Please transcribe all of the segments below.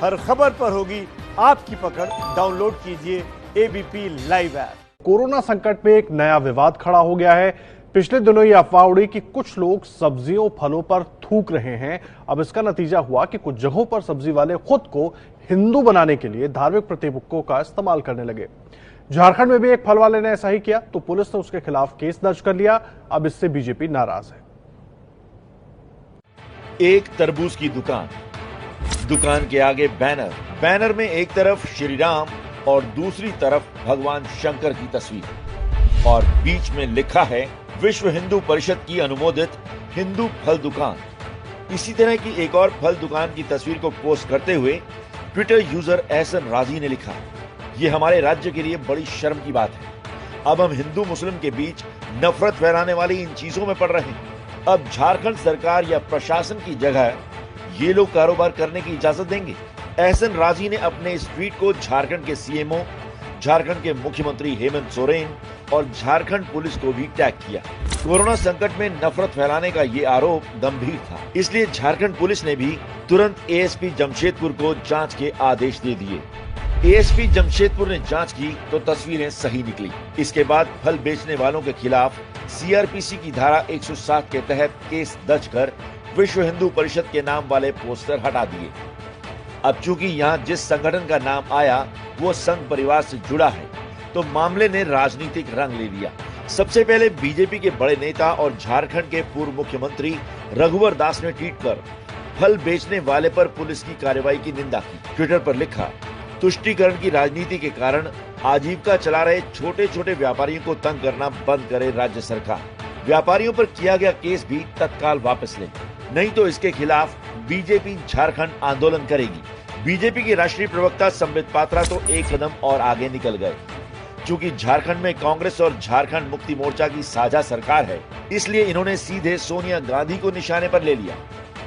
हर खबर पर होगी आपकी पकड़। डाउनलोड कीजिए एबीपी लाइव ऐप। कोरोना संकट में एक नया विवाद खड़ा हो गया है। पिछले दिनों ये अफवाह उड़ी कि कुछ लोग सब्जियों फलों पर थूक रहे हैं। अब इसका नतीजा हुआ कि कुछ जगहों पर सब्जी वाले खुद को हिंदू बनाने के लिए धार्मिक प्रतीकों का इस्तेमाल करने लगे। झारखंड में भी एक फल वाले ने ऐसा ही किया तो पुलिस ने उसके खिलाफ केस दर्ज कर लिया। अब इससे बीजेपी नाराज है। एक तरबूज की दुकान के आगे बैनर में एक तरफ श्री राम और दूसरी तरफ भगवान शंकर की तस्वीर और बीच में लिखा है विश्व हिंदू परिषद की अनुमोदित हिंदू फल दुकान। इसी तरह की एक और फल दुकान की तस्वीर को पोस्ट करते हुए ट्विटर यूजर एहसन राजी ने लिखा, ये हमारे राज्य के लिए बड़ी शर्म की बात है। अब हम हिंदू मुस्लिम के बीच नफरत फैलाने वाली इन चीजों में पड़ रहे हैं। अब झारखंड सरकार या प्रशासन की जगह ये लोग कारोबार करने की इजाजत देंगे। एहसन राजी ने अपने इस ट्वीट को झारखंड के सीएमओ, झारखंड के मुख्यमंत्री हेमंत सोरेन और झारखंड पुलिस को भी टैग किया। कोरोना संकट में नफरत फैलाने का ये आरोप गंभीर था, इसलिए झारखंड पुलिस ने भी तुरंत एएसपी जमशेदपुर को जांच के आदेश दे दिए। एएसपी जमशेदपुर ने जांच की तो तस्वीरें सही निकली। इसके बाद फल बेचने वालों के खिलाफ सीआरपीसी की धारा 107 के तहत केस दर्ज कर विश्व हिंदू परिषद के नाम वाले पोस्टर हटा दिए। अब चूंकि यहाँ जिस संगठन का नाम आया वो संघ परिवार से जुड़ा है, तो मामले ने राजनीतिक रंग ले लिया। सबसे पहले बीजेपी के बड़े नेता और झारखंड के पूर्व मुख्यमंत्री रघुवर दास ने ट्वीट कर फल बेचने वाले पर पुलिस की कार्रवाई की निंदा की। ट्विटर पर लिखा, तुष्टीकरण की राजनीति के कारण आजीविका चला रहे छोटे छोटे व्यापारियों को तंग करना बंद करे राज्य सरकार। व्यापारियों पर किया गया केस भी तत्काल वापस ले, नहीं तो इसके खिलाफ बीजेपी झारखंड आंदोलन करेगी। बीजेपी के राष्ट्रीय प्रवक्ता संबित पात्रा तो एक कदम और आगे निकल गए। चूंकि झारखंड में कांग्रेस और झारखंड मुक्ति मोर्चा की साझा सरकार है, इसलिए इन्होंने सीधे सोनिया गांधी को निशाने पर ले लिया।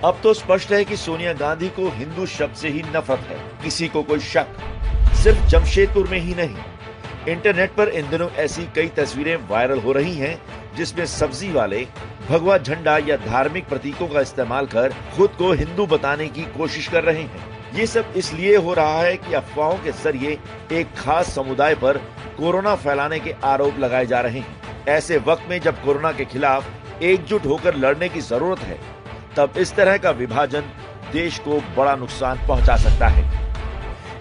अब तो स्पष्ट है कि सोनिया गांधी को हिंदू शब्द से ही नफरत है। किसी को कोई शक सिर्फ जमशेदपुर में ही नहीं, इंटरनेट पर इन दिनों ऐसी कई तस्वीरें वायरल हो रही हैं जिसमें सब्जी वाले भगवा झंडा या धार्मिक प्रतीकों का इस्तेमाल कर खुद को हिंदू बताने की कोशिश कर रहे हैं। ये सब इसलिए हो रहा है कि अफवाहों के जरिए एक खास समुदाय पर कोरोना फैलाने के आरोप लगाए जा रहे हैं। ऐसे वक्त में जब कोरोना के खिलाफ एकजुट होकर लड़ने की जरूरत है, तब इस तरह का विभाजन देश को बड़ा नुकसान पहुंचा सकता है।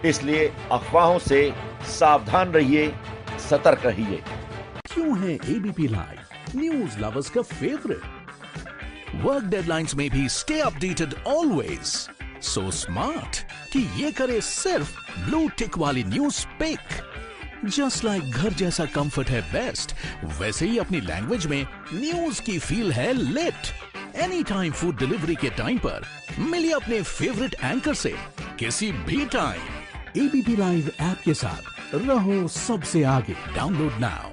इसलिए अफवाहों से सावधान रहिए, सतर्क रहिए। क्यों है एबीपी लाइव न्यूज लवर्स का फेवरेट? वर्क डेडलाइंस में भी stay updated always. So smart कि ये करे सिर्फ ब्लू टिक वाली न्यूज पिक। जस्ट लाइक घर जैसा कंफर्ट है बेस्ट, वैसे ही अपनी लैंग्वेज में न्यूज की फील है lit. Any time food delivery के टाइम पर मिलिए अपने फेवरेट एंकर से किसी भी टाइम। एबीपी लाइव ऐप के साथ रहो सबसे आगे। Download now.